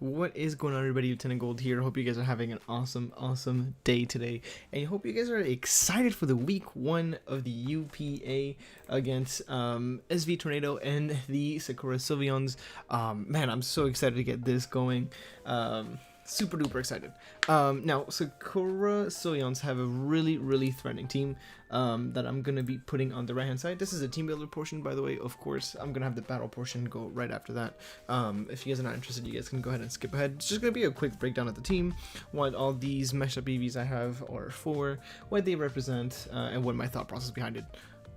What is going on, everybody? Lieutenant Gold here. Hope you guys are having an awesome day today, and I hope you guys are excited for the week 1 of the UPA against SVTornado and the Sakura Sylveons. Man, I'm so excited to get this going. Super duper excited. Now, Sakura Sylveons have a really threatening team that I'm gonna be putting on the right hand side. This is a team builder portion, by the way. Of course, I'm gonna have the battle portion go right after that. If you guys are not interested, you guys can go ahead and skip ahead. It's just gonna be a quick breakdown of the team, what all these meshed up EVs I have are for, what they represent, and what my thought process behind it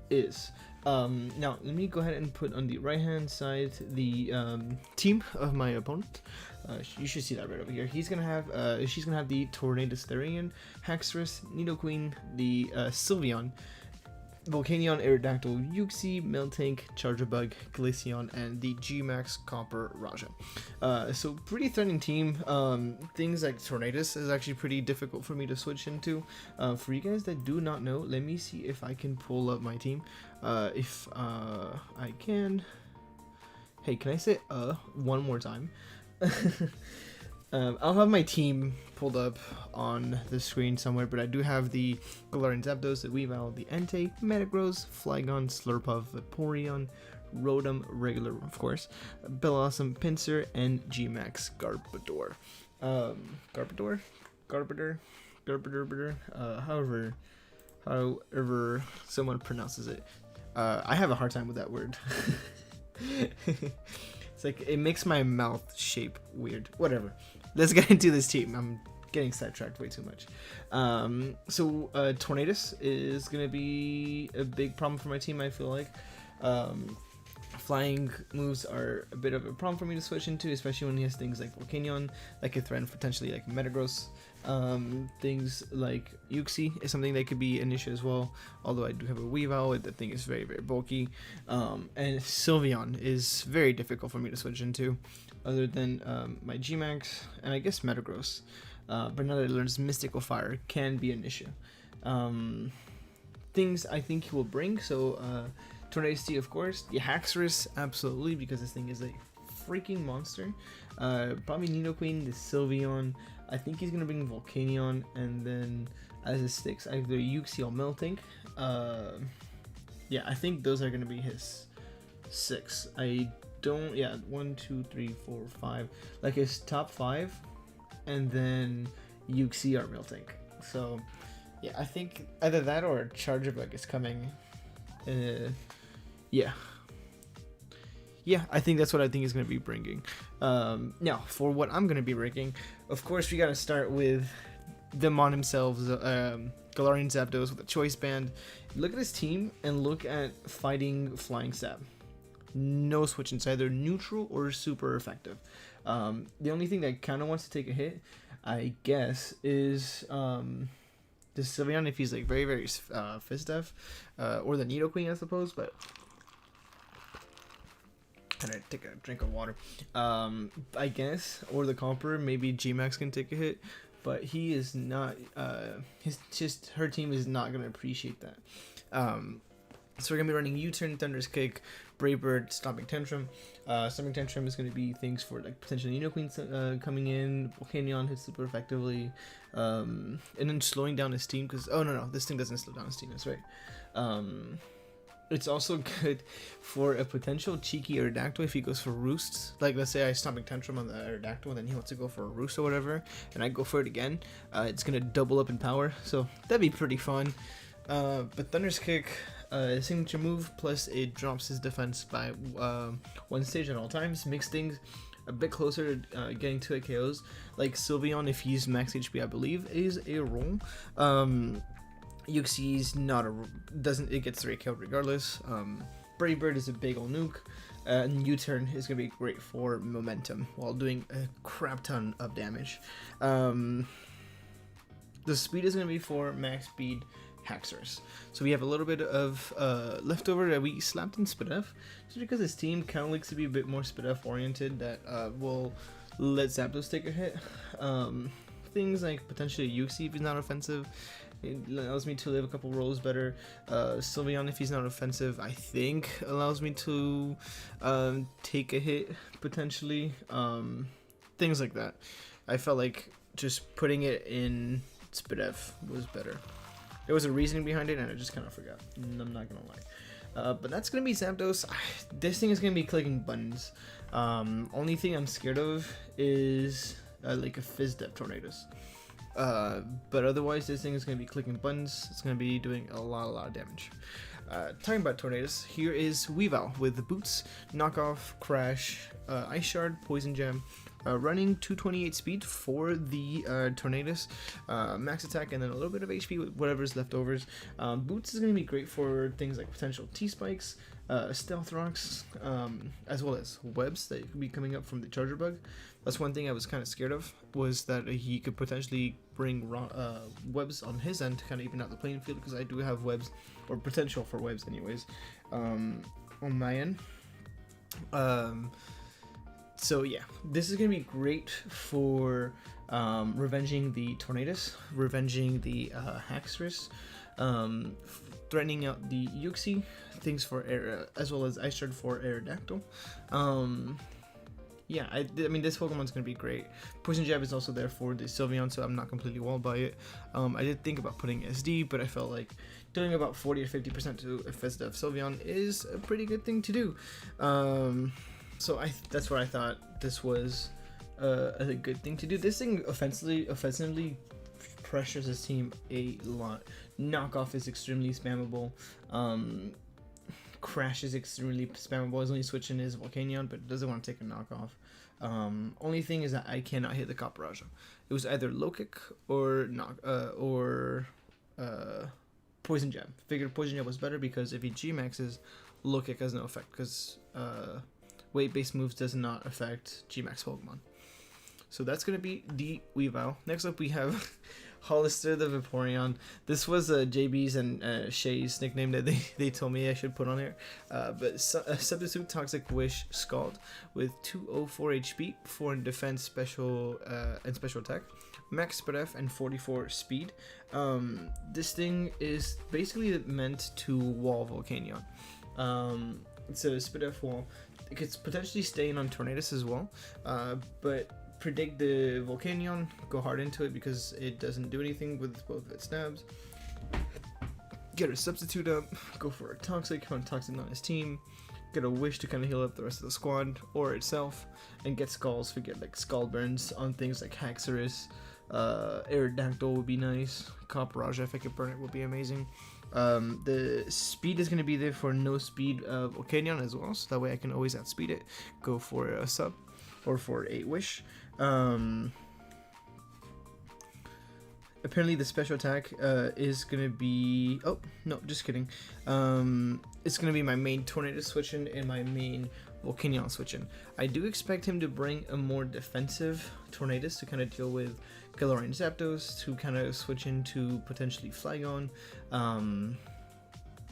is. Now let me go ahead and put on the right hand side the team of my opponent. You should see that right over here. She's gonna have the Tornado Therian, Haxorus, Nidoqueen, the Sylveon, Volcanion, Aerodactyl, Uxie, Miltank, Charjabug, Glaceon, and the G-Max Copper Raja. So pretty threatening team. Things like Tornadus is actually pretty difficult for me to switch into. For you guys that do not know, let me see if I can pull up my team. If I can. Hey, can I say one more time? I'll have my team pulled up on the screen somewhere, but I do have the Galarian Zapdos, the Weavile, the Entei, Metagross, Flygon, Slurpuff, Vaporeon, Rotom, regular of course, Bellossom, Pinsir, and G-Max Garbodor. Garbodor, however someone pronounces it. I have a hard time with that word. It's like it makes my mouth shape weird. Whatever. Let's get into this team. I'm getting sidetracked way too much. Tornadus is gonna be a big problem for my team, I feel like. Flying moves are a bit of a problem for me to switch into, especially when he has things like Volcanion that could threaten potentially like Metagross. Things like Uxie is something that could be an issue as well, although I do have a Weavile. That thing is very bulky. And Sylveon is very difficult for me to switch into, other than my G-Max and I guess Metagross. But now that it learns Mystical Fire can be an issue. Things I think he will bring, Tornadus, of course, the Haxorus, absolutely, because this thing is a freaking monster. Probably Nidoqueen, the Sylveon. I think he's gonna bring Volcanion, and then as it sticks, either Uxie or Miltank. Yeah, I think those are gonna be his 6. Yeah, 1, 2, 3, 4, 5, like his top 5, and then Uxie or Miltank. So yeah, I think either that or Charjabug is coming. Yeah, I think that's what I think is going to be bringing. Now, for what I'm going to be bringing, of course, we got to start with the Mon himself, Galarian Zapdos with a Choice Band. Look at his team and look at Fighting Flying Stab. No switch. It's either neutral or super effective. The only thing that kind of wants to take a hit, I guess, is the Sylveon if he's like very fist def, or the Nidoqueen, I suppose, but kind of take a drink of water. I guess, or the Comper, maybe G-Max can take a hit, but he is not. Her team is not gonna appreciate that. So we're gonna be running U-Turn, Thunder's Kick, Brave Bird, Stomping Tantrum. Stomping Tantrum is gonna be things for like potentially Nidoqueen coming in. Volcanion hits super effectively, and then slowing down his team because this thing doesn't slow down his team. That's right. It's also good for a potential cheeky Aerodactyl if he goes for roosts. Like, let's say I Stomping Tantrum on the Aerodactyl and then he wants to go for a roost or whatever, and I go for it again. It's gonna double up in power, so that'd be pretty fun. But Thunder's Kick, signature move, plus it drops his defense by 1 stage at all times, makes things a bit closer to getting 2 KOs. Like Sylveon, if he's max HP, I believe, is a roll. Uxie's not it gets 3 KO regardless. Brave Bird is a big ol' nuke, and U-Turn is gonna be great for momentum while doing a crap ton of damage. The speed is gonna be for max speed Haxorus. So we have a little bit of leftover that we slapped in Spidef, just because this team kind of likes to be a bit more Spidef oriented, that will let Zapdos take a hit. Things like potentially Uxie if he's not offensive. It allows me to live a couple rolls better. Sylveon, if he's not offensive, I think allows me to take a hit potentially. things like that. I felt like just putting it in SPTF was better. There was a reasoning behind it, and I just kind of forgot. I'm not gonna lie. But that's gonna be Zapdos. This thing is gonna be clicking buttons. Only thing I'm scared of is like a FIIIIGHT Tornadoes. But otherwise, this thing is gonna be clicking buttons. It's gonna be doing a lot of damage. Talking about Tornadoes, here is Weavile with the boots, knockoff, crash, ice shard, poison jam, running 228 speed for the Tornadoes, max attack, and then a little bit of HP with whatever's leftovers. Boots is going to be great for things like potential T-spikes, stealth rocks, as well as webs that could be coming up from the charger bug. That's one thing I was kind of scared of, was that he could potentially bring webs on his end to kind of even out the playing field, because I do have webs, or potential for webs anyways, on my end. So yeah, this is going to be great for revenging the Tornadoes, revenging the Haxorus, threatening out the Uxie, things for air, as well as Ice Shard for Aerodactyl. Yeah, I mean, this Pokemon's going to be great. Poison Jab is also there for the Sylveon, so I'm not completely walled by it. I did think about putting SD, but I felt like doing about 40 or 50% to a FIIIIGHT Sylveon is a pretty good thing to do. So that's what I thought this was a good thing to do. This thing offensively pressures his team a lot. Knockoff is extremely spammable. Crash is extremely spammable. He's only switching his Volcanion, but doesn't want to take a knockoff. Only thing is that I cannot hit the Copperajah. It was either low kick or poison jab. Figured poison jab was better because if he G-maxes, low kick has no effect, because weight-based moves does not affect G-max Pokemon. So that's going to be the Weavile. Next up we have Hollister the Vaporeon. This was JB's and Shay's nickname that they told me I should put on here. But Substitute Toxic Wish Scald with 204 HP, 4 in defense, special and special attack, max SPTF, and 44 speed. This thing is basically meant to wall Volcanion. It's a SPTF wall. It could potentially stay in on Tornadoes as well, but predict the Volcanion, go hard into it because it doesn't do anything with both of its stabs. Get a Substitute up, go for a Toxic, on Toxic on his team, get a Wish to kind of heal up the rest of the squad or itself, and get Skulls, forget like Skull Burns on things like Haxorus. Aerodactyl would be nice. Copperajah, if I could burn it, would be amazing. The speed is going to be there for no speed Volcanion as well, so that way I can always outspeed it. Go for a sub or for a Wish. Apparently the special attack is going to be... Oh, no, just kidding. It's going to be my main Tornado switching and my main Volcanion switching. I do expect him to bring a more defensive Tornadoes to kind of deal with Galarian Zapdos, to kind of switch into potentially Flygon.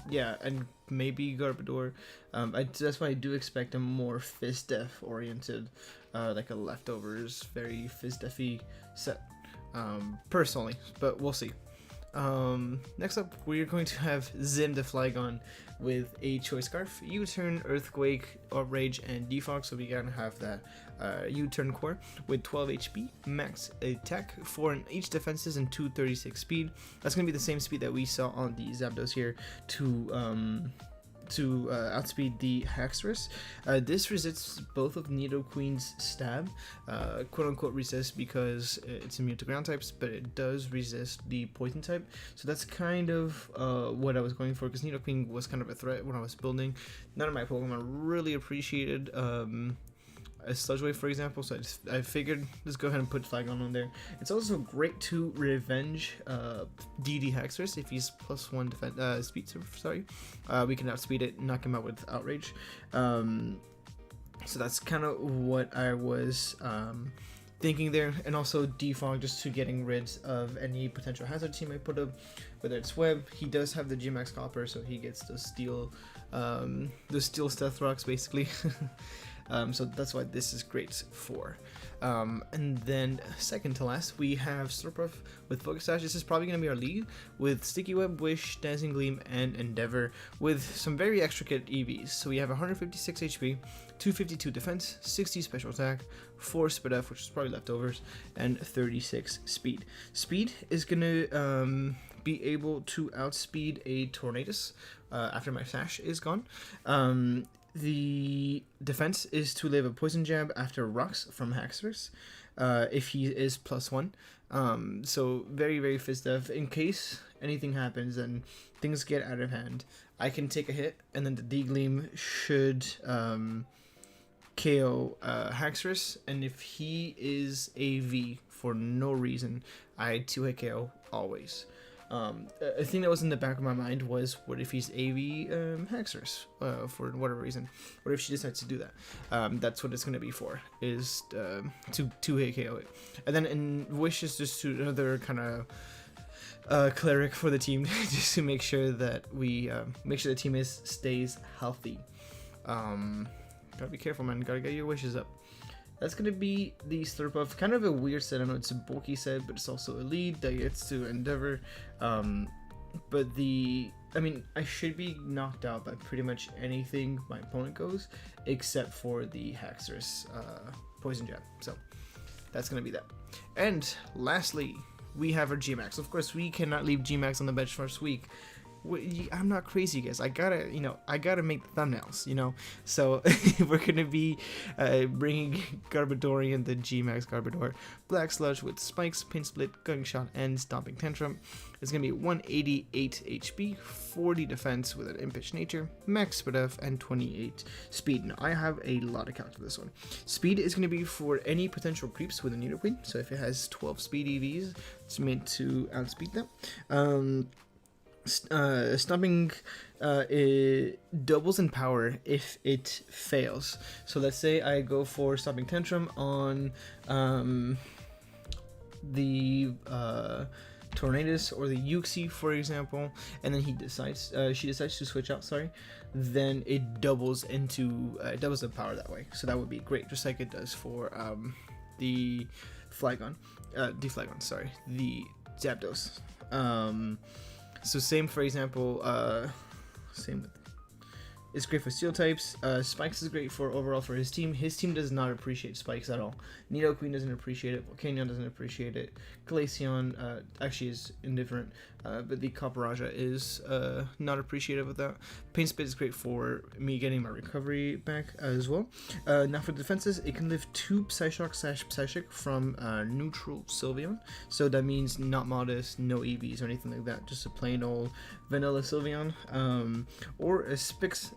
Yeah, and maybe Garbodor. That's why I do expect a more FIIIIGHT oriented, like a leftovers, very FIIIIGHT-y set, personally, but we'll see. Next up, we're going to have Zim the Flygon with a Choice Scarf, U-Turn, Earthquake, Outrage, and Defog, so we're gonna have that U-Turn core with 12 HP, max attack, 4 in each defenses, and 236 speed. That's gonna be the same speed that we saw on the Zapdos here to outspeed the Haxorus. This resists both of Nidoqueen's stab, quote-unquote resist because it's immune to ground types, but it does resist the poison type. So that's kind of what I was going for, because Nidoqueen was kind of a threat when I was building. None of my Pokemon really appreciated a Sludge Wave, for example, so I figured let's go ahead and put Flygon on there. It's also great to revenge DD Haxorus if he's +1 defense speed. Sorry, we can outspeed it, knock him out with Outrage. So that's kind of what I was thinking there, and also Defog just to getting rid of any potential hazard team I put up, whether it's Web. He does have the G-Max Copper, so he gets the steel Stealth Rocks basically. So that's why this is great for. And then second to last, we have Slurpuff with Focus Sash. This is probably going to be our lead, with Sticky Web, Wish, Dancing Gleam, and Endeavor, with some very extricate EVs. So we have 156 HP, 252 defense, 60 special attack, 4 speed F, which is probably leftovers, and 36 speed. Speed is gonna be able to outspeed a Tornadus after my sash is gone. The defense is to live a poison jab after rocks from Haxorus if he is +1. So very fist def. In case anything happens and things get out of hand, I can take a hit, and then the D-Gleam should KO Haxorus, and if he is AV for no reason, I 2-hit KO always. A thing that was in the back of my mind was, what if he's AV Haxorus for whatever reason? What if she decides to do that? That's what it's going to be for, is to 2-hit KO it. And then in Wish is just to another kind of cleric for the team, just to make sure that we make sure the team stays healthy. Gotta be careful, man. Gotta get your wishes up. That's going to be the Slurpuff. Kind of a weird set. I know it's a bulky set, but it's also a lead that gets to Endeavor. But I mean, I should be knocked out by pretty much anything my opponent goes, except for the Haxorus Poison Jab. So that's going to be that. And lastly, we have our G-Max. Of course, we cannot leave G-Max on the bench first week. I'm not crazy, guys. I gotta make the thumbnails, So we're gonna be bringing Garbodorian, the G-Max Garbodor, Black Sludge with Spikes, Pin Split, Gunning Shot, and Stomping Tantrum. It's gonna be 188 HP, 40 defense with an Impish Nature, max speed F, and 28 speed. Now I have a lot of calcs for this one. Speed is gonna be for any potential creeps with a Nidoqueen. So if it has 12 speed EVs, it's meant to outspeed them. Stomping it doubles in power if it fails. So let's say I go for Stomping Tantrum on the Tornadus or the Uxie, for example, and then she decides to switch out, then it doubles doubles the power that way. So that would be great, just like it does for the Zapdos. So same, for example, it's great for steel types. Spikes is great for overall for his team. His team does not appreciate Spikes at all. Nidoqueen doesn't appreciate it. Volcanion doesn't appreciate it. Glaceon actually is indifferent, but the Copperajah is not appreciative of that. Pain Spit is great for me getting my recovery back as well. Now for defenses, it can live 2 Psyshock from neutral Sylveon. So that means not modest, no EVs or anything like that. Just a plain old vanilla Sylveon. Or a Specs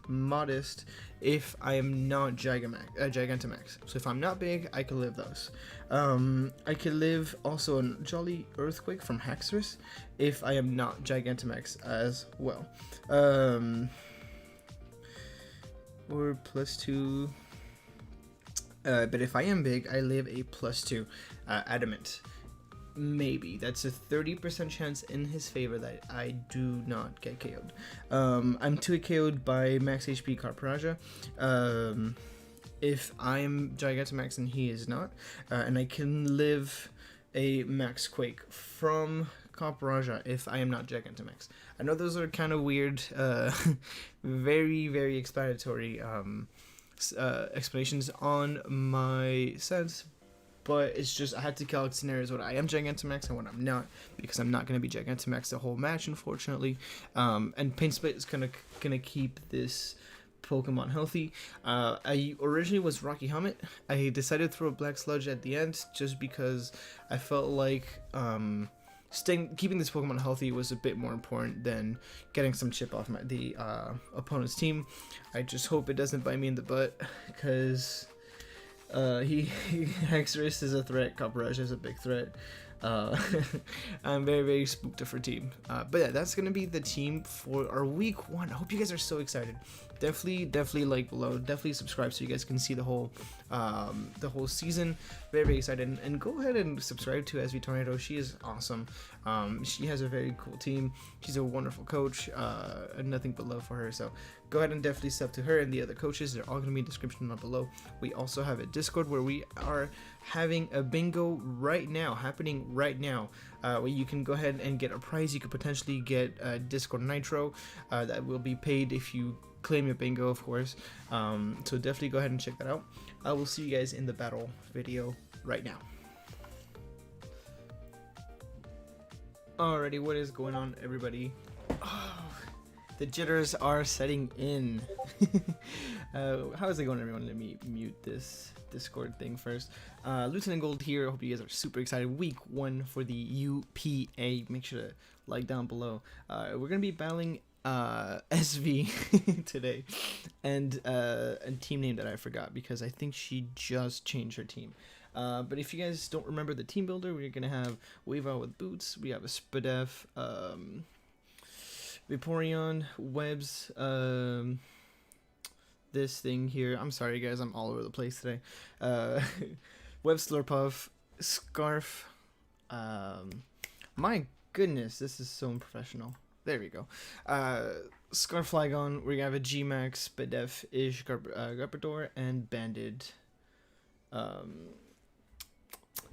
modest if I am not Gigantamax. So if I'm not big, I can live those. I can live also a Jolly Earthquake from Haxorus if I am not Gigantamax as well. Or +2. But if I am big, I live a +2 Adamant. Maybe. That's a 30% chance in his favor that I do not get KO'd. I'm 2-hit KO'd by max HP Carparaja. If I'm Gigantamax and he is not, and I can live a Max Quake from Carparaja if I am not Gigantamax. I know those are kind of weird, very explanatory explanations on my sets, but it's just I had to calculate scenarios when I am Gigantamax and when I'm not, because I'm not going to be Gigantamax the whole match, unfortunately. And Pain Split is gonna keep this Pokemon healthy. I originally was Rocky Helmet. I decided to throw a Black Sludge at the end just because I felt like keeping this Pokemon healthy was a bit more important than getting some chip off the opponent's team. I just hope it doesn't bite me in the butt, because Haxorus is a threat, Copperajah is a big threat. I'm very spooked of her team. But yeah, that's gonna be the team for our week 1. I hope you guys are so excited. Definitely like below. Definitely subscribe so you guys can see the whole season. Very excited. And go ahead and subscribe to SVTornado. She is awesome. She has a very cool team. She's a wonderful coach. Nothing but love for her. So go ahead and definitely sub to her and the other coaches. They're all going to be in the description down below. We also have a Discord where we are having a bingo happening right now, where you can go ahead and get a prize. You could potentially get Discord Nitro that will be paid if you claim your bingo, of course. So definitely go ahead and check that out. I will see you guys in the battle video right now. Alrighty, what is going on, everybody? Oh, the jitters are setting in. How is it going, everyone? Let me mute this Discord thing first. Lieutenant Gold here. I hope you guys are super excited. Week 1 for the UPA. Make sure to like down below. We're gonna be battling SV today, and a team name that I forgot because I think she just changed her team. But if you guys don't remember the team builder, we're gonna have Wave Out with Boots. We have a Spadef, Vaporeon, Webs, this thing here. I'm sorry guys, I'm all over the place today. Web Slurpuff, Scarf. My goodness, this is so unprofessional. There we go. Scarf Flygon. We have a Gmax, Spadef, Ish, Garbodor, and Banded.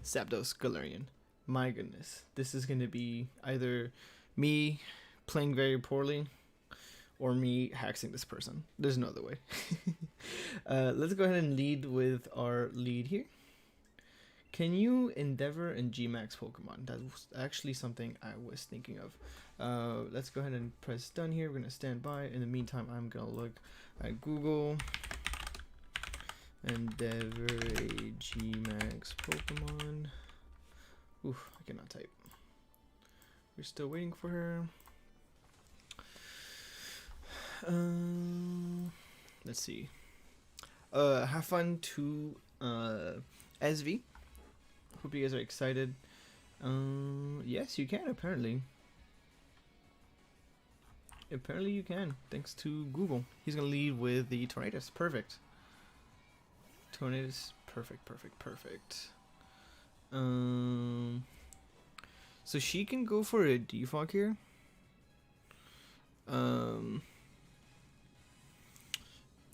Zapdos, Galarian. My goodness, this is going to be either me playing very poorly or me hacking this person. There's no other way. Let's go ahead and lead with our lead here. Can you Endeavor and Gmax Pokemon? That was actually something I was thinking of. Let's go ahead and press done here. We're going to stand by. In the meantime, I'm going to look at Google. Endeavor a Gmax Pokemon. Oof, I cannot type. We're still waiting for her. Let's see. Have fun to SV. Hope you guys are excited. Yes, you can apparently. Apparently you can, thanks to Google. He's gonna lead with the Tornadus. Perfect. Tornadus, perfect. So she can go for a defog here.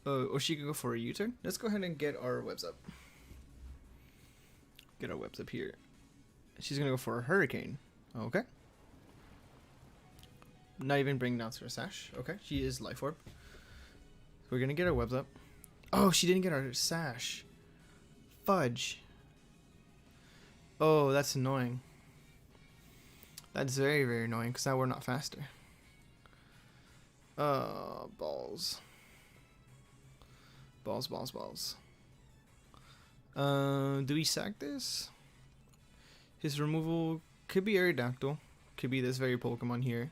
Or she can go for a U-turn. Let's go ahead and get our webs up. Get our webs up here. She's gonna go for a Hurricane. Okay. Not even bringing down to her Sash. Okay, she is Life Orb. We're gonna get our webs up. Oh, she didn't get our Sash. Fudge. Oh, that's annoying. That's very annoying because now we're not faster. Balls. Balls. Do we sack this? His removal could be Aerodactyl. Could be this very Pokemon here.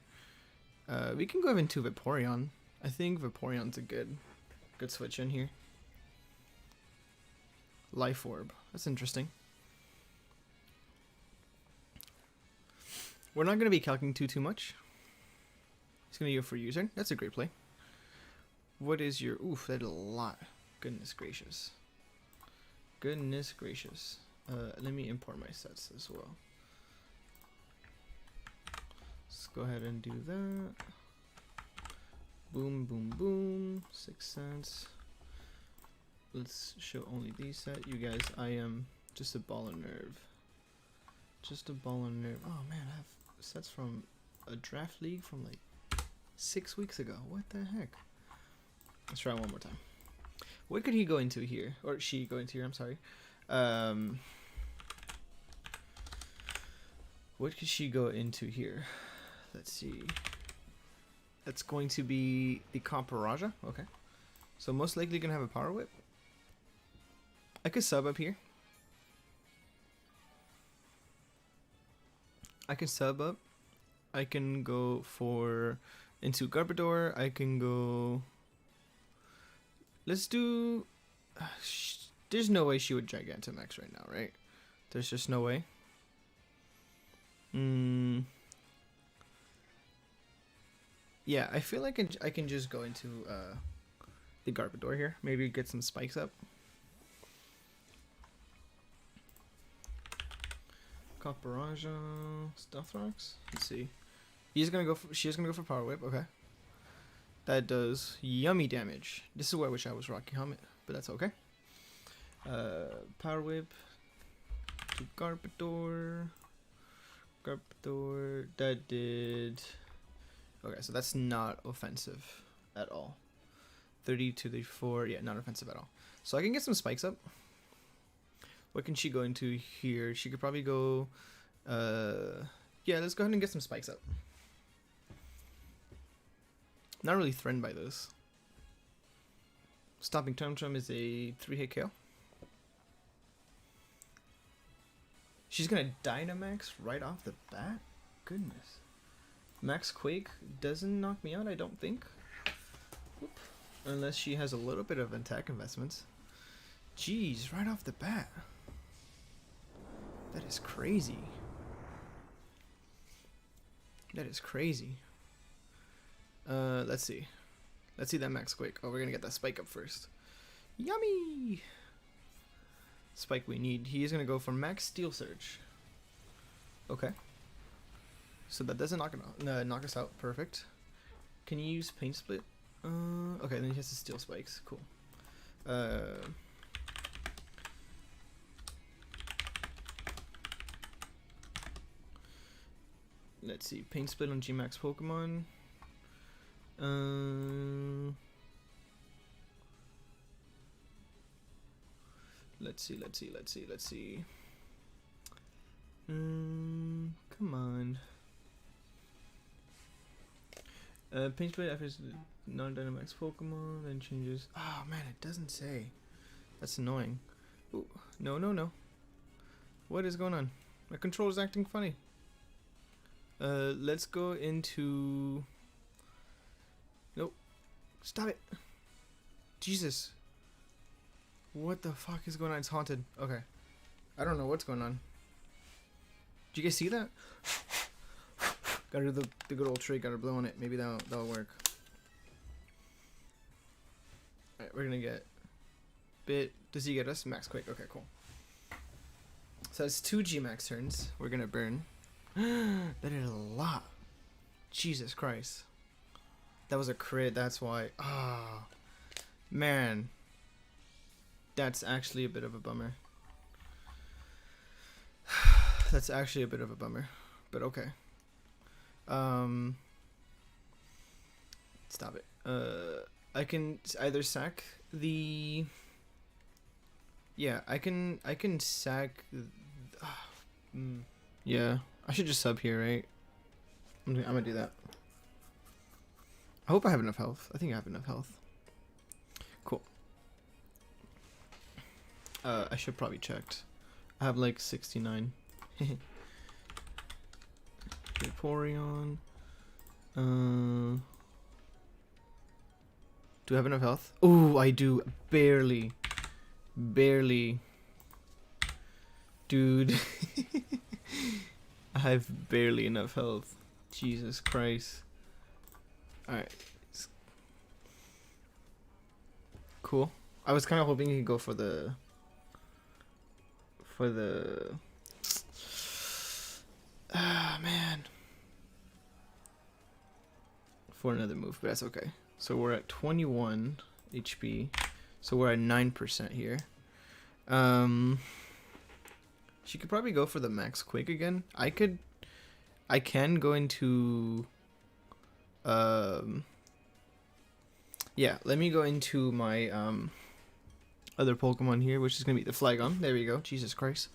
We can go into Vaporeon. I think Vaporeon's a good switch in here. Life Orb. That's interesting. We're not going to be calculating too much. He's going to go for user. That's a great play. What is your... Oof, that did a lot. Goodness gracious. Let me import my sets as well. Let's go ahead and do that. Boom. 6 cents. Let's show only these set. You guys, I am just a ball of nerve. Oh man, I have sets from a draft league from like 6 weeks ago. What the heck? Let's try one more time. What could he go into here? Or she go into here, I'm sorry. What could she go into here? Let's see. That's going to be the Comparaja. Okay. So most likely gonna have a Power Whip. I could sub up here. I can sub up. I can go for into Garbodor. I can go. Let's do. There's no way she would Gigantamax right now, right? There's just no way. Yeah, I feel like I can just go into the Garbodor here. Maybe get some spikes up. Comparaja, Stuff Rocks. Let's see. She's gonna go for Power Whip. Okay. That does yummy damage. This is where I wish I was Rocky Helmet, but that's okay. Power Whip to Garbodor. That did. Okay, so that's not offensive at all. 30 to the 4. Yeah, not offensive at all. So I can get some spikes up. What can she go into here? She could probably go... yeah, let's go ahead and get some spikes up. Not really threatened by this. Stopping Tantrum is a 3-hit KO. She's gonna Dynamax right off the bat? Goodness. Max Quake doesn't knock me out, I don't think. Whoop. Unless she has a little bit of attack investments. Jeez, right off the bat. That is crazy. That is crazy. Let's see. Let's see that Max Quake. Oh, we're gonna get that spike up first. Yummy! Spike we need. He is gonna go for Max Steel Surge. Okay. So that doesn't knock us out. Perfect. Can you use Paint Split? Okay, then he has to Steel Spikes. Cool. Let's see. Paint Split on G-Max Pokemon. Let's see. Come on. Paint Split after non-Dynamax Pokemon, then changes. Oh man, it doesn't say. That's annoying. Ooh, no. What is going on? My controller's acting funny. Let's go into... Nope. Stop it. Jesus. What the fuck is going on? It's haunted. Okay. I don't know what's going on. Did you guys see that? Gotta do the good old trick. Gotta blow on it. Maybe that'll work. Alright, we're gonna get... Bit... Does he get us? Max Quake. Okay, cool. So that's 2 G-Max turns. We're gonna burn. That is a lot. Jesus Christ. That was a crit, that's why. Ah, man. That's actually a bit of a bummer. That's actually a bit of a bummer. But okay. Stop it. I can either sack the... Yeah, I can sack... Yeah, I should just sub here, right? I'm gonna do that. I hope I have enough health. I think I have enough health. Cool. I should probably checked. I have like 69. Vaporeon. Do I have enough health? Oh, I do. Barely. Dude. I have barely enough health. Jesus Christ. Alright. Cool. I was kind of hoping he could go for the... Ah, man. For another move, but that's okay. So we're at 21 HP. So we're at 9% here. She could probably go for the Max Quake again. I can go into... yeah, let me go into my other Pokemon here, which is going to be the Flygon. There we go. Jesus Christ.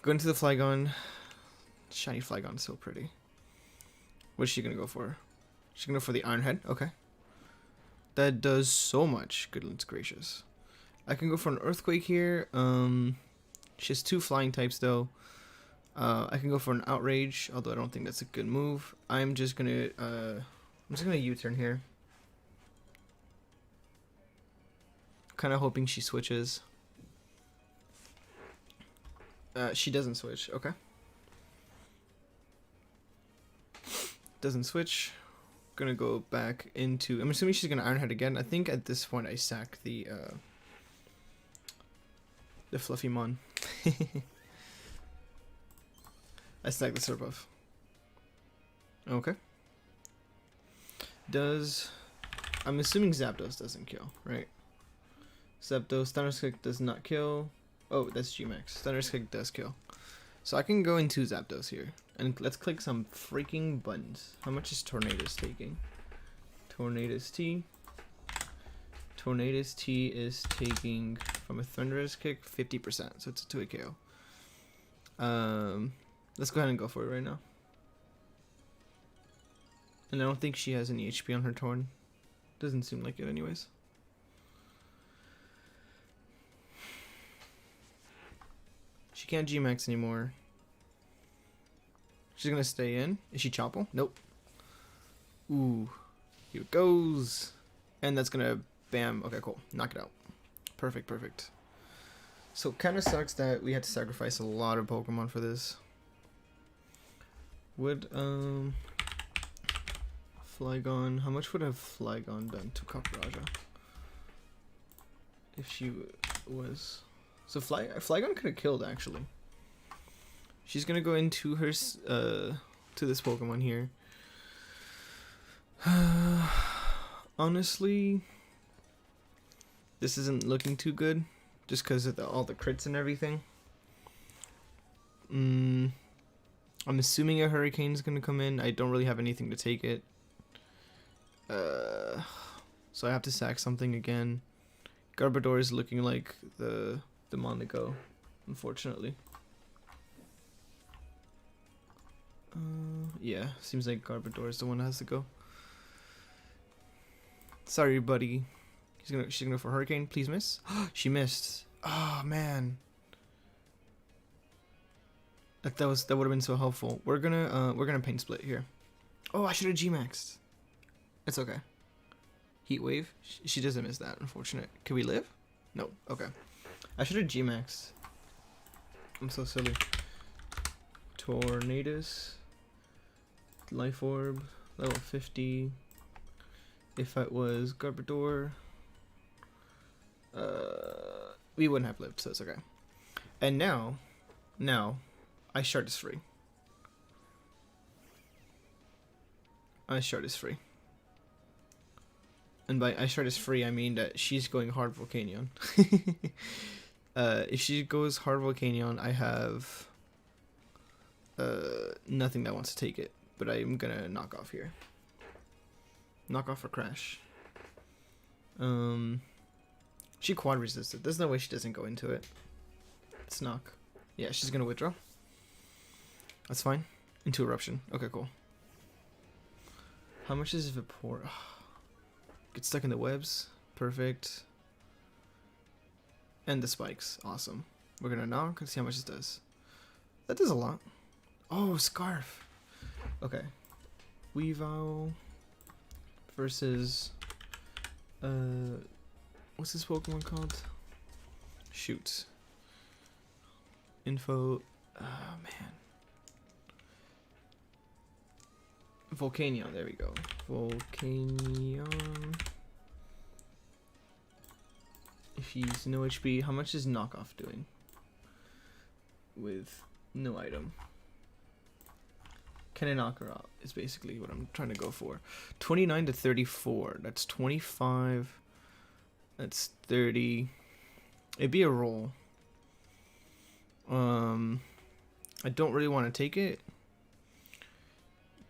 Go into the Flygon. Shiny Flygon is so pretty. What is she going to go for? She's going to go for the Iron Head. Okay. That does so much. Goodness gracious. I can go for an Earthquake here. She has 2 flying types though. I can go for an Outrage, although I don't think that's a good move. I'm just gonna U-turn here. Kind of hoping she switches. She doesn't switch. Okay. Doesn't switch. Gonna go back into... I'm assuming she's gonna Iron Head again. I think at this point I sack the Fluffy Mon. I stack the Surbuff. Okay. I'm assuming Zapdos doesn't kill, right? Zapdos, Thunderous Kick does not kill. Oh, that's G-Max. Thunderous Kick does kill. So I can go into Zapdos here. And let's click some freaking buttons. How much is Tornado's taking? Tornadus T. Tornadus T is taking from a Thunderous Kick 50%, so it's a 2-hit KO. Let's go ahead and go for it right now. And I don't think she has any HP on her Torn. Doesn't seem like it anyways. She can't G-Max anymore. She's gonna stay in. Is she Chopple? Nope. Ooh. Here it goes. And that's gonna bam. Okay, cool. Knock it out. Perfect, perfect. So kind of sucks that we had to sacrifice a lot of Pokemon for this. Would Flygon, how much would have Flygon done to Kakuraja if she was? So Flygon could have killed actually. She's gonna go into her to this Pokemon here. Honestly, this isn't looking too good, just because of all the crits and everything. I'm assuming a Hurricane's gonna come in. I don't really have anything to take it. So I have to sack something again. Garbodor is looking like the mon to go, unfortunately. Yeah, seems like Garbodor is the one that has to go. Sorry, buddy. She's gonna go for Hurricane. Please miss. She missed. Oh man. That would have been so helpful. We're gonna paint split here. Oh, I should have G-maxed. It's okay. Heat wave. She doesn't miss that. Unfortunate. Can we live? No. Okay. I should have G-maxed. I'm so silly. Tornadus. Life Orb. Level 50. If it was Garbodor, we wouldn't have lived, so it's okay. And now, Ice Shard is free. Ice Shard is free. And by Ice Shard is free, I mean that she's going hard Volcanion. If she goes hard Volcanion, I have nothing that wants to take it. But I'm gonna knock off here. Knock off or crash. She quad resisted. There's no way she doesn't go into it. Let's knock. Yeah, she's gonna withdraw. That's fine. Into eruption. Okay, cool. How much is Vapor? Get stuck in the webs. Perfect. And the spikes. Awesome. We're gonna knock and see how much this does. That does a lot. Oh, Scarf. Okay. Weavile versus what's this Pokemon called? Shoot. Info. Oh man. Volcanion, there we go. Volcanion. If he's no HP, how much is knockoff doing? With no item. Can I knock her out? Is basically what I'm trying to go for. 29 to 34. That's 25. That's 30. It'd be a roll. I don't really want to take it.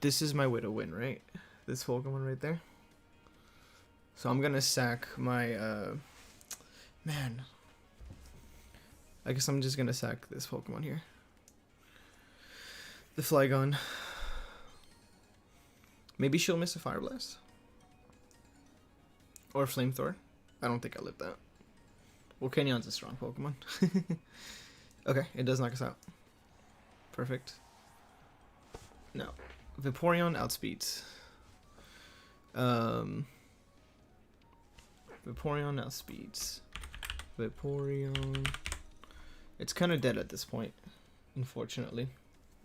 This is my way to win, right? This Pokemon right there. So I'm gonna sack my man. I guess I'm just gonna sack this Pokemon here. The Flygon. Maybe she'll miss a Fire Blast. Or Flamethrower. I don't think I lived that. Volcanion's a strong Pokemon. Okay, it does knock us out. Perfect. No. Vaporeon outspeeds. Vaporeon outspeeds. Vaporeon. It's kind of dead at this point, unfortunately.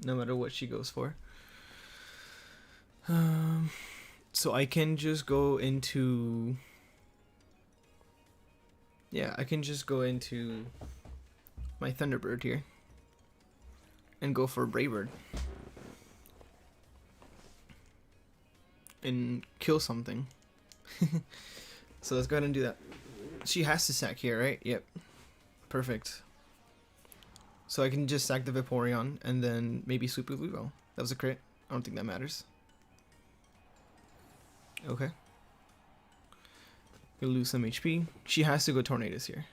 No matter what she goes for. So I can just go into... Yeah, I can just go into my Thunderbird here. And go for Brave Bird. And kill something. So let's go ahead and do that. She has to sack here, right? Yep. Perfect. So I can just sack the Vaporeon and then maybe sweep with Weavile. That was a crit. I don't think that matters. Okay. Gonna lose some HP. She has to go Tornadoes here.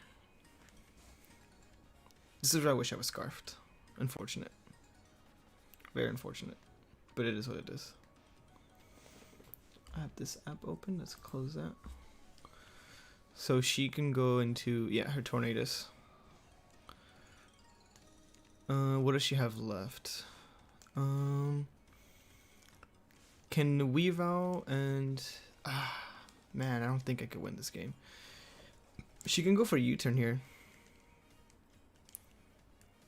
This is where I wish I was Scarfed. Unfortunate. Very unfortunate. But it is what it is. I have this app open. Let's close that. So she can go into, yeah, her Tornadoes. What does she have left? Can weave out and... man, I don't think I could win this game. She can go for U-turn here.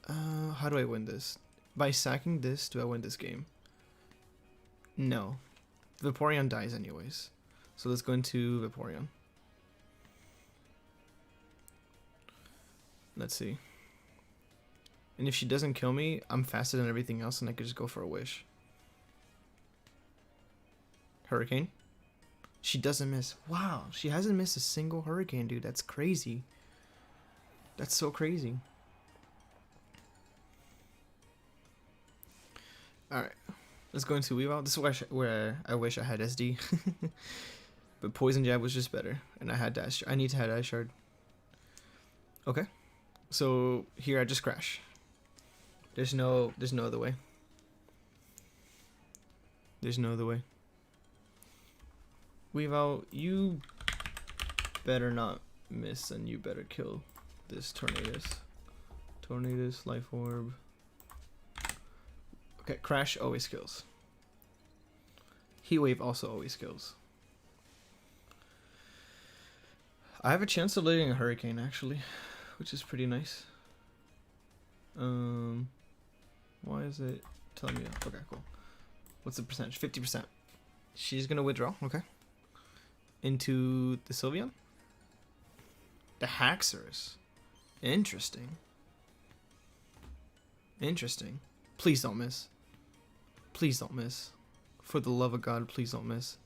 How do I win this? By sacking this, do I win this game? No. Vaporeon dies anyways. So let's go into Vaporeon. Let's see. And if she doesn't kill me, I'm faster than everything else and I could just go for a wish. Hurricane. She doesn't miss. Wow, she hasn't missed a single Hurricane, dude. That's crazy. That's so crazy. Alright. Let's go into Weave Out. This is where I wish I had SD. But Poison Jab was just better. And I had Dash. I need to have Ice Shard. Okay. So here I just crash. There's no other way. There's no other way. Weave Out, you better not miss and you better kill this Tornadoes. Tornadoes, Life Orb. Okay, Crash always kills. Heat Wave also always kills. I have a chance of letting a Hurricane actually, which is pretty nice. Why is it telling me that? Okay, cool. What's the percentage? 50%. She's gonna withdraw, okay. Into the Sylveon. The Haxorus. Interesting. Interesting. Please don't miss. Please don't miss. For the love of God, please don't miss.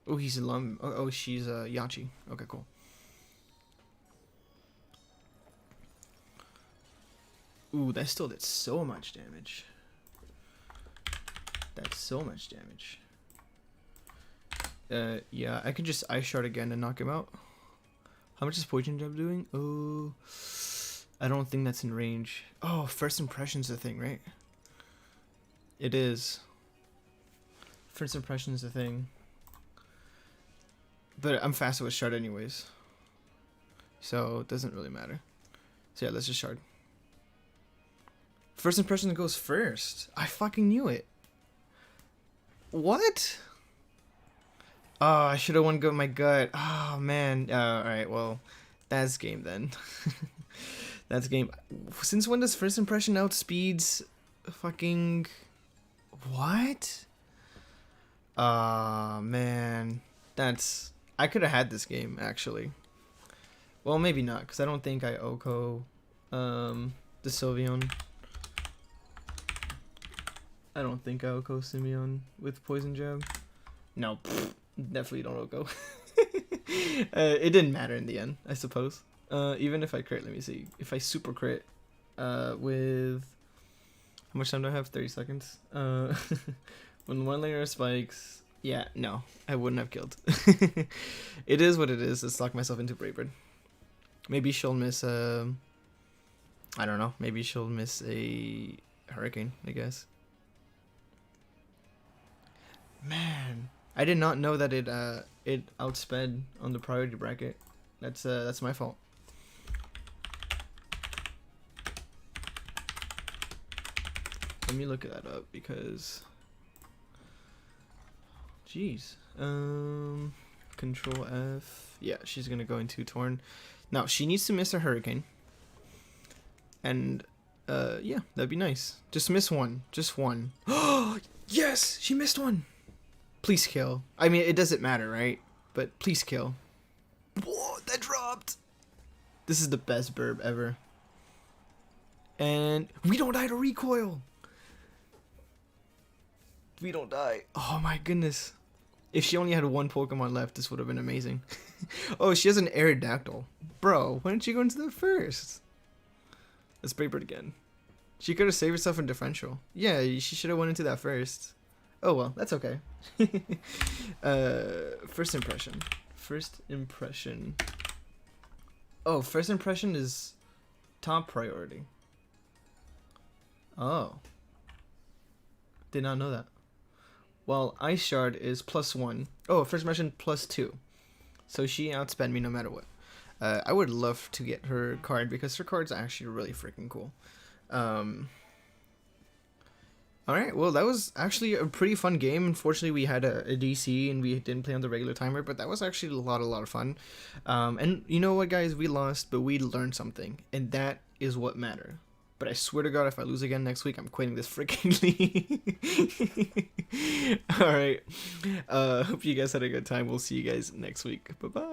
Oh, he's a Lum. Oh, she's a Yachi. Okay, cool. Ooh, that still did so much damage. That's so much damage. Yeah, I could just Ice Shard again and knock him out. How much is Poison Jab doing? Oh, I don't think that's in range. Oh, first impression's the thing, right? It is. First impression's the thing. But I'm faster with Shard anyways. So it doesn't really matter. So yeah, let's just Shard. First impression goes first. I fucking knew it. What? Oh, I should have won with my gut. Oh, man. Alright, well, that's game then. That's game. Since when does first impression outspeeds fucking... What? Man. That's... I could have had this game, actually. Well, maybe not, because I don't think I Oko the Sylveon. I don't think I Oko Simeon with Poison Jab. No, definitely don't Oko. It didn't matter in the end, I suppose. Even if I crit, let me see. If I super crit with... How much time do I have? 30 seconds. When one layer spikes... Yeah, no, I wouldn't have killed. It is what it is. Let's lock myself into Brave Bird. Maybe she'll miss I don't know. Maybe she'll miss a Hurricane, I guess. Man, I did not know that it outsped on the priority bracket. That's my fault. Let me look that up because jeez. Control F. Yeah, she's gonna go into Torn. Now she needs to miss a Hurricane. And yeah, that'd be nice. Just miss one. Just one. Oh yes, she missed one. Please kill. I mean, it doesn't matter, right? But please kill. Whoa, that dropped. This is the best burb ever. And we don't die to recoil. We don't die. Oh my goodness. If she only had one Pokemon left, this would have been amazing. Oh, she has an Aerodactyl. Bro, why didn't you go into that first? Let's Brave Bird again. She could have saved herself in differential. Yeah, she should have went into that first. Oh well, that's okay. First impression. First impression. Oh, first impression is top priority. Oh. Did not know that. Well, Ice Shard is +1. Oh, first impression +2. So she outspent me no matter what. I would love to get her card because her card's actually really freaking cool. Alright, well, that was actually a pretty fun game. Unfortunately, we had a DC and we didn't play on the regular timer, but that was actually a lot of fun. And you know what, guys? We lost, but we learned something, and that is what mattered. But I swear to God, if I lose again next week, I'm quitting this freaking league. Alright, hope you guys had a good time. We'll see you guys next week. Bye-bye.